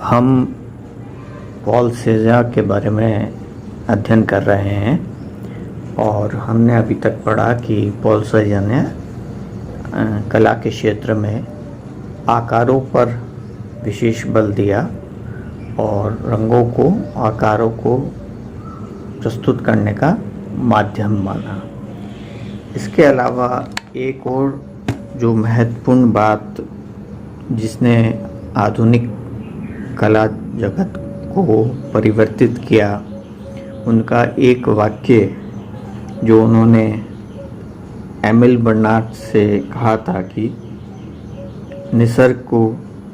हम पॉल सेजा के बारे में अध्ययन कर रहे हैं और हमने अभी तक पढ़ा कि पॉल सेजा ने कला के क्षेत्र में आकारों पर विशेष बल दिया और रंगों को, आकारों को प्रस्तुत करने का माध्यम माना। इसके अलावा एक और जो महत्वपूर्ण बात जिसने आधुनिक कला जगत को परिवर्तित किया, उनका एक वाक्य जो उन्होंने एमिल बर्नार्ड से कहा था कि निसर्ग को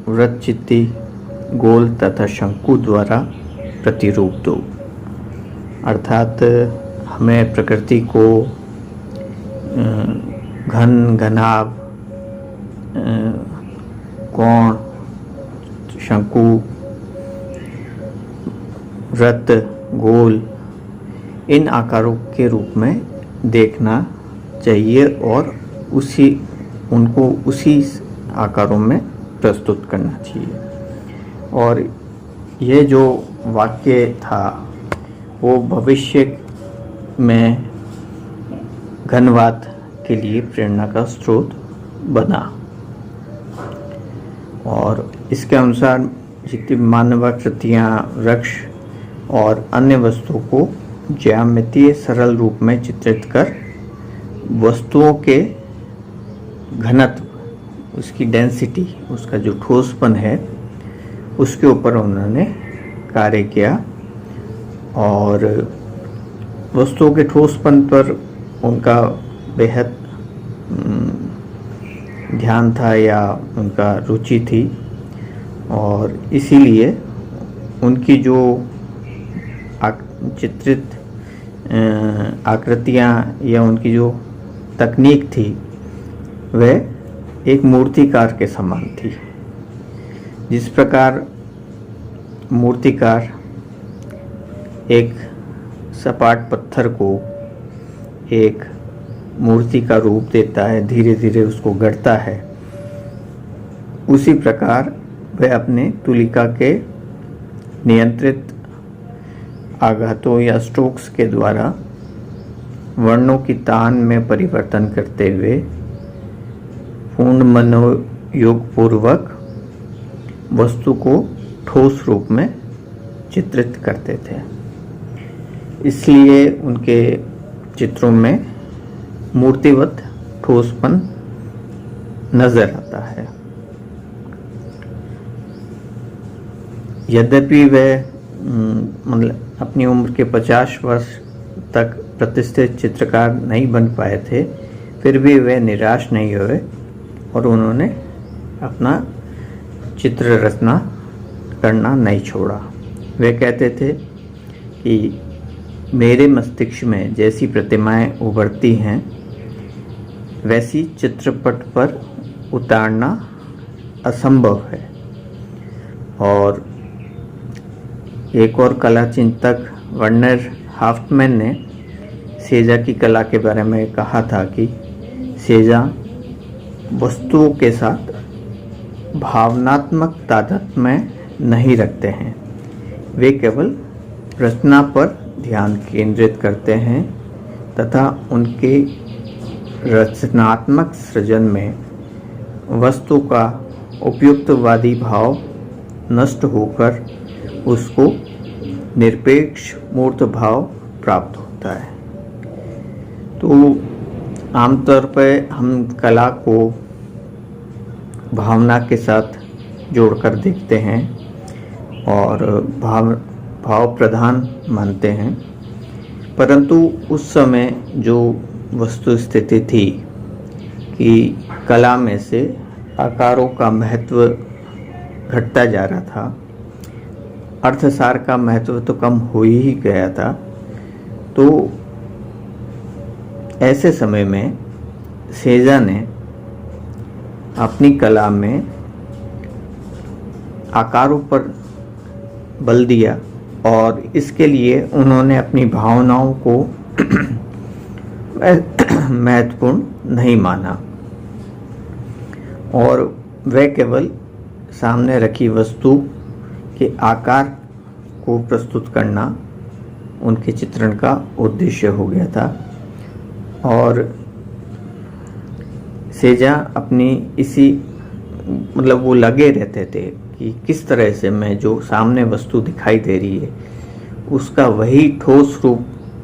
वृत्तचित्ती, गोल तथा शंकु द्वारा प्रतिरूप दो। अर्थात हमें प्रकृति को घन, घनाभ, कोण, शंकु, वृत्त, गोल, इन आकारों के रूप में देखना चाहिए और उनको उसी आकारों में प्रस्तुत करना चाहिए। और ये जो वाक्य था वो भविष्य में घनवाद के लिए प्रेरणा का स्रोत बना। और इसके अनुसार जितनी मानवाकृतियाँ, वृक्ष और अन्य वस्तुओं को ज्यामितीय सरल रूप में चित्रित कर वस्तुओं के घनत्व, उसकी डेंसिटी, उसका जो ठोसपन है, उसके ऊपर उन्होंने कार्य किया। और वस्तुओं के ठोसपन पर उनका बेहद ध्यान था या उनका रुचि थी और इसीलिए उनकी जो चित्रित आकृतियाँ या उनकी जो तकनीक थी वह एक मूर्तिकार के समान थी। जिस प्रकार मूर्तिकार एक सपाट पत्थर को एक मूर्ति का रूप देता है, धीरे धीरे उसको गढ़ता है, उसी प्रकार वह अपने तुलिका के नियंत्रित आघातों या स्ट्रोक्स के द्वारा वर्णों की तान में परिवर्तन करते हुए पूर्ण मनोयोग पूर्वक वस्तु को ठोस रूप में चित्रित करते थे। इसलिए उनके चित्रों में मूर्तिवत ठोसपन नजर आता है। यद्यपि वे मतलब अपनी उम्र के 50 वर्ष तक प्रतिष्ठित चित्रकार नहीं बन पाए थे, फिर भी वे निराश नहीं हुए और उन्होंने अपना चित्र रचना करना नहीं छोड़ा। वे कहते थे कि मेरे मस्तिष्क में जैसी प्रतिमाएं उभरती हैं वैसी चित्रपट पर उतारना असंभव है। और एक और कला चिंतक वर्नर हाफ्टमैन ने सेजा की कला के बारे में कहा था कि सेजा वस्तुओं के साथ भावनात्मक तादात्म्य नहीं रखते हैं, वे केवल रचना पर ध्यान केंद्रित करते हैं तथा उनके रचनात्मक सृजन में वस्तु का उपयुक्तवादी भाव नष्ट होकर उसको निरपेक्ष मूर्त भाव प्राप्त होता है। तो आमतौर पर हम कला को भावना के साथ जोड़कर देखते हैं और भाव प्रधान मानते हैं, परंतु उस समय जो वस्तु स्थिति थी कि कला में से आकारों का महत्व घटता जा रहा था, अर्थसार का महत्व तो कम हो ही गया था। तो ऐसे समय में सेजा ने अपनी कला में आकारों पर बल दिया और इसके लिए उन्होंने अपनी भावनाओं को महत्वपूर्ण नहीं माना और वह केवल सामने रखी वस्तु के आकार को प्रस्तुत करना उनके चित्रण का उद्देश्य हो गया था। और सेजा अपनी इसी मतलब वो लगे रहते थे कि किस तरह से मैं जो सामने वस्तु दिखाई दे रही है उसका वही ठोस रूप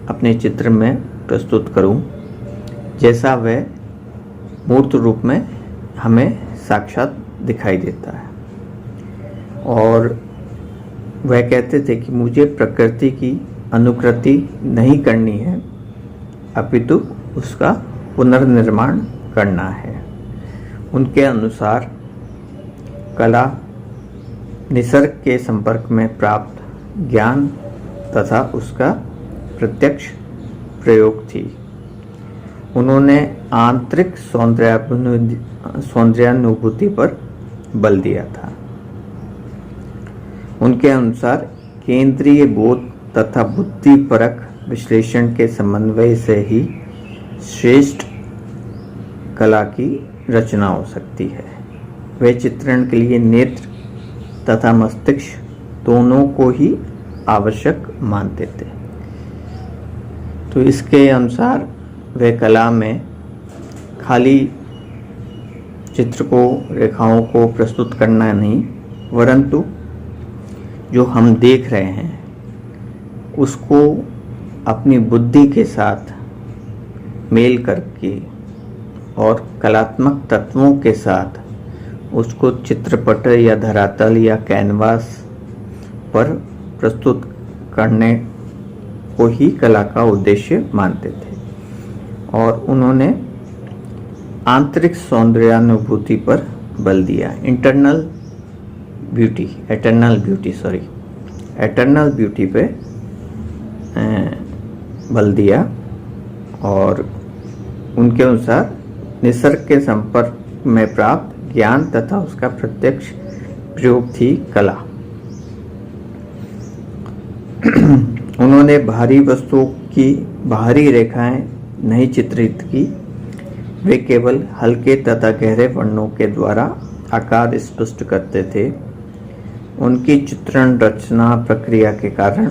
अपने चित्र में प्रस्तुत करूं जैसा वह मूर्त रूप में हमें साक्षात दिखाई देता है। और वह कहते थे कि मुझे प्रकृति की अनुकृति नहीं करनी है अपितु उसका पुनर्निर्माण करना है। उनके अनुसार कला निसर्ग के संपर्क में प्राप्त ज्ञान तथा उसका प्रत्यक्ष प्रयोग थी। उन्होंने आंतरिक सौंदर्यानुभूति पर बल दिया था। उनके अनुसार केंद्रीय बोध तथा बुद्धिपरक विश्लेषण के समन्वय से ही श्रेष्ठ कला की रचना हो सकती है। वे चित्रण के लिए नेत्र तथा मस्तिष्क दोनों को ही आवश्यक मानते थे। तो इसके अनुसार वे कला में खाली चित्र को रेखाओं को प्रस्तुत करना नहीं वरंतु जो हम देख रहे हैं उसको अपनी बुद्धि के साथ मेल करके और कलात्मक तत्वों के साथ उसको चित्रपट या धरातल या कैनवास पर प्रस्तुत करने को ही कला का उद्देश्य मानते थे। और उन्होंने आंतरिक सौंदर्यानुभूति पर बल दिया, एटर्नल ब्यूटी पे बल दिया। और उनके अनुसार निसर्ग के संपर्क में प्राप्त ज्ञान तथा उसका प्रत्यक्ष प्रयोग थी कला। उन्होंने भारी वस्तुओं की बाहरी रेखाएं नहीं चित्रित की, वे केवल हल्के तथा गहरे वर्णों के द्वारा आकार स्पष्ट करते थे। उनकी चित्रण रचना प्रक्रिया के कारण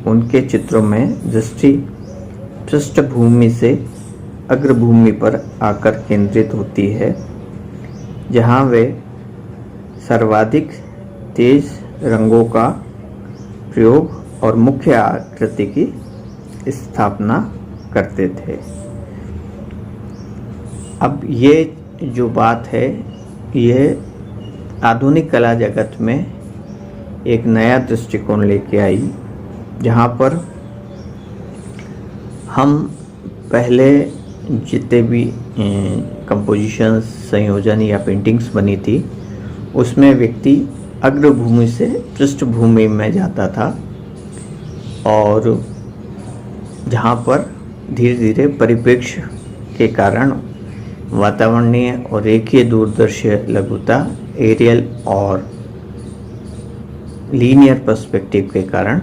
उनके चित्रों में दृष्टि पृष्ठभूमि से अग्रभूमि पर आकर केंद्रित होती है, जहां वे सर्वाधिक तेज रंगों का प्रयोग और मुख्य आकृति की स्थापना करते थे। अब ये जो बात है ये आधुनिक कला जगत में एक नया दृष्टिकोण लेके आई, जहाँ पर हम पहले जितने भी कंपोजिशंस, संयोजन या पेंटिंग्स बनी थी उसमें व्यक्ति अग्रभूमि से पृष्ठभूमि में जाता था और जहाँ पर धीरे धीरे परिप्रेक्ष्य के कारण वातावरणीय और रेखीय दूरदर्शी लघुता, एरियल और लीनियर पर्सपेक्टिव के कारण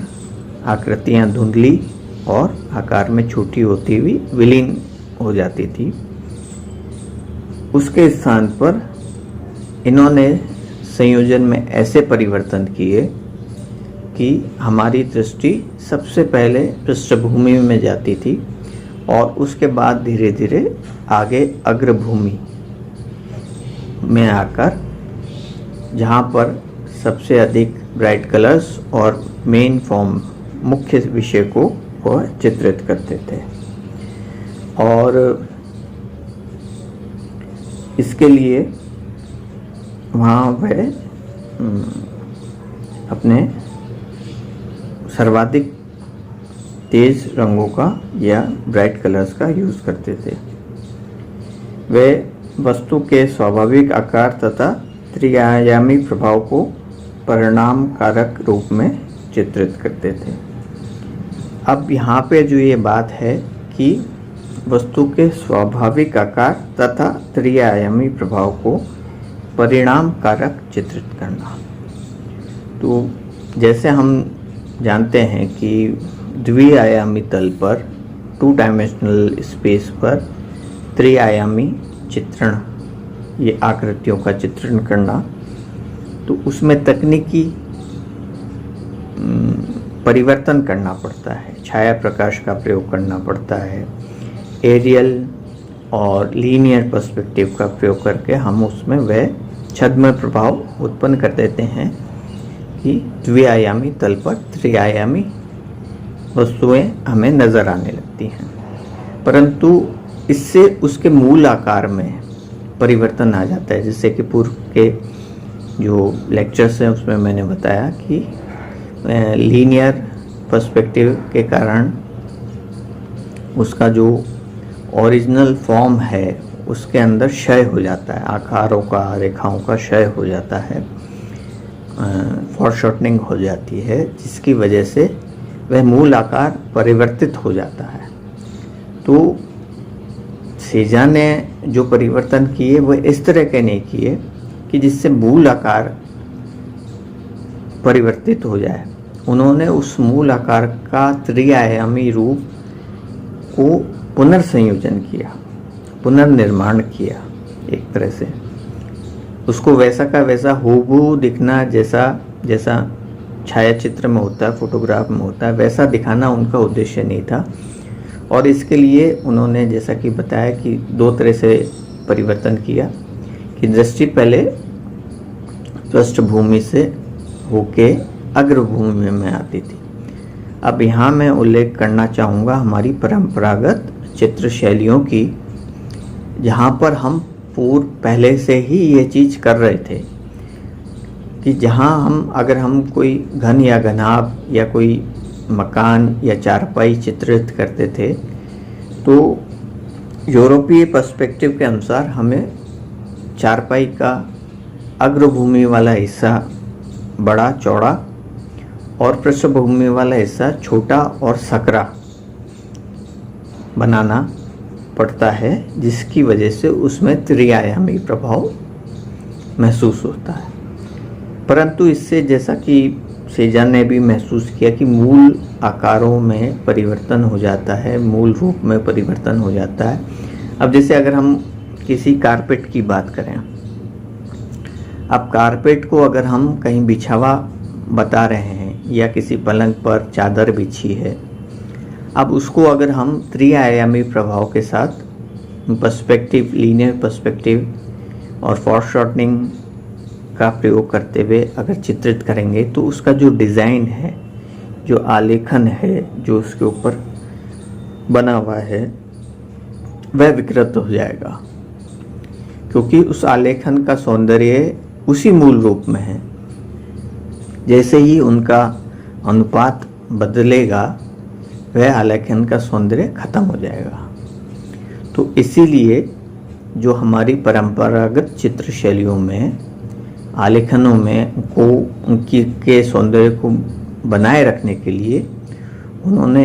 आकृतियाँ धुंधली और आकार में छोटी होती हुई विलीन हो जाती थी। उसके स्थान पर इन्होंने संयोजन में ऐसे परिवर्तन किए कि हमारी दृष्टि सबसे पहले पृष्ठभूमि में जाती थी और उसके बाद धीरे धीरे आगे अग्रभूमि में आकर जहाँ पर सबसे अधिक ब्राइट कलर्स और मेन फॉर्म मुख्य विषय को वह चित्रित करते थे। और इसके लिए वहाँ वह अपने सर्वाधिक तेज रंगों का या ब्राइट कलर्स का यूज़ करते थे। वे वस्तु के स्वाभाविक आकार तथा त्रिआयामी प्रभाव को परिणाम कारक रूप में चित्रित करते थे। अब यहाँ पे जो ये बात है कि वस्तु के स्वाभाविक आकार तथा त्रिआयामी प्रभाव को परिणाम कारक चित्रित करना। तो जैसे हम जानते हैं कि द्विआयामी तल पर, 2 डायमेंशनल स्पेस पर त्रिआयामी चित्रण, ये आकृतियों का चित्रण करना, तो उसमें तकनीकी परिवर्तन करना पड़ता है, छाया प्रकाश का प्रयोग करना पड़ता है, एरियल और लीनियर पर्सपेक्टिव का प्रयोग करके हम उसमें वह छद्म प्रभाव उत्पन्न कर देते हैं कि द्विआयामी तल पर त्रिआयामी वस्तुएं हमें नज़र आने लगती हैं। परंतु इससे उसके मूल आकार में परिवर्तन आ जाता है। जैसे कि पूर्व के जो लेक्चर्स हैं उसमें मैंने बताया कि लीनियर पर्सपेक्टिव के कारण उसका जो ओरिजिनल फॉर्म है उसके अंदर क्षय हो जाता है, आकारों का, रेखाओं का क्षय हो जाता है, फॉरशॉर्टनिंग हो जाती है, जिसकी वजह से वह मूल आकार परिवर्तित हो जाता है। तो सेजान ने जो परिवर्तन किए वह इस तरह के नहीं किए कि जिससे मूल आकार परिवर्तित हो जाए। उन्होंने उस मूल आकार का त्रिआयामी रूप को पुनर्संयोजन किया, पुनर्निर्माण किया। एक तरह से उसको वैसा का वैसा हूबहू दिखना, जैसा छायाचित्र में होता है, फोटोग्राफ में होता है, वैसा दिखाना उनका उद्देश्य नहीं था। और इसके लिए उन्होंने जैसा कि बताया कि दो तरह से परिवर्तन किया कि दृष्टि पहले पृष्ठभूमि से होके अग्रभूमि में आती थी। अब यहाँ मैं उल्लेख करना चाहूँगा हमारी परंपरागत चित्र शैलियों की, जहाँ पर हम पहले से ही ये चीज़ कर रहे थे कि जहाँ अगर हम कोई घन या घनाभ या कोई मकान या चारपाई चित्रित करते थे तो यूरोपीय पर्सपेक्टिव के अनुसार हमें चारपाई का अग्रभूमि वाला हिस्सा बड़ा चौड़ा और पृष्ठभूमि वाला हिस्सा छोटा और सकरा बनाना पड़ता है, जिसकी वजह से उसमें त्रिआयामी प्रभाव महसूस होता है। परंतु इससे जैसा कि सेजान ने भी महसूस किया कि मूल आकारों में परिवर्तन हो जाता है, मूल रूप में परिवर्तन हो जाता है। अब जैसे अगर हम किसी कारपेट की बात करें, अब कारपेट को अगर हम कहीं बिछावा बता रहे हैं या किसी पलंग पर चादर बिछी है, अब उसको अगर हम त्रिआयामी प्रभाव के साथ पर्सपेक्टिव, लीनियर पर्सपेक्टिव और फॉरशॉर्टनिंग का प्रयोग करते हुए अगर चित्रित करेंगे तो उसका जो डिज़ाइन है, जो आलेखन है, जो उसके ऊपर बना हुआ है, वह विकृत हो जाएगा, क्योंकि उस आलेखन का सौंदर्य उसी मूल रूप में है। जैसे ही उनका अनुपात बदलेगा वह आलेखन का सौंदर्य खत्म हो जाएगा। तो इसीलिए जो हमारी परंपरागत चित्र शैलियों में आलेखनों में उनकी के सौंदर्य को बनाए रखने के लिए उन्होंने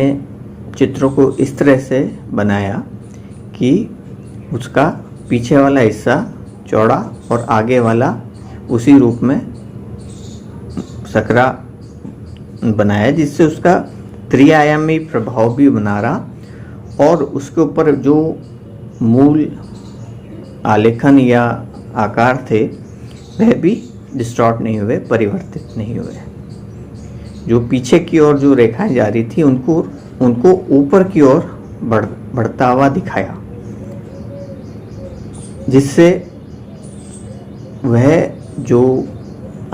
चित्रों को इस तरह से बनाया कि उसका पीछे वाला हिस्सा चौड़ा और आगे वाला उसी रूप में सकरा बनाया, जिससे उसका त्रिआयामी प्रभाव भी बना रहा और उसके ऊपर जो मूल आलेखन या आकार थे वह भी डिस्टॉर्ट नहीं हुए, परिवर्तित नहीं हुए। जो पीछे की ओर जो रेखाएं जा रही थी उनको ऊपर की ओर बढ़ता हुआ दिखाया, जिससे वह जो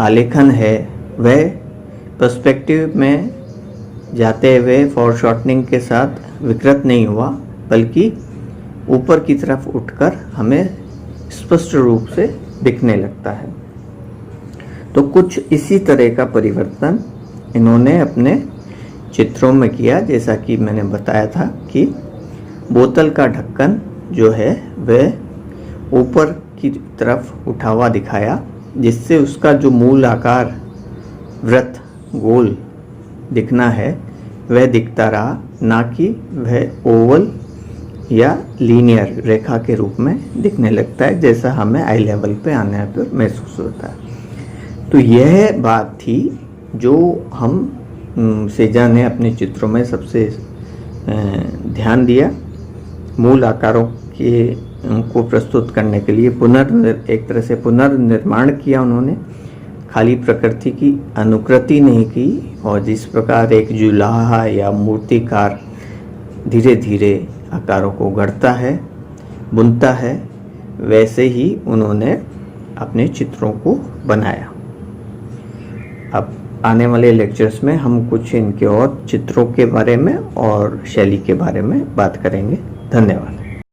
आलेखन है वह पर्सपेक्टिव में जाते हुए फॉरशॉर्टनिंग के साथ विकृत नहीं हुआ, बल्कि ऊपर की तरफ उठकर हमें स्पष्ट रूप से दिखने लगता है। तो कुछ इसी तरह का परिवर्तन इन्होंने अपने चित्रों में किया। जैसा कि मैंने बताया था कि बोतल का ढक्कन जो है वह ऊपर की तरफ उठा हुआ दिखाया, जिससे उसका जो मूल आकार वृत्त गोल दिखना है वह दिखता रहा, ना कि वह ओवल या लीनियर रेखा के रूप में दिखने लगता है, जैसा हमें आई लेवल पे आने पर महसूस होता है। तो यह बात थी जो हम सेजान ने अपने चित्रों में सबसे ध्यान दिया। मूल आकारों को प्रस्तुत करने के लिए एक तरह से पुनर्निर्माण किया उन्होंने खाली प्रकृति की अनुकृति नहीं की, और जिस प्रकार एक जुलाहा या मूर्तिकार धीरे धीरे आकारों को गढ़ता है, बुनता है, वैसे ही उन्होंने अपने चित्रों को बनाया। अब आने वाले लेक्चर्स में हम कुछ इनके और चित्रों के बारे में और शैली के बारे में बात करेंगे। धन्यवाद।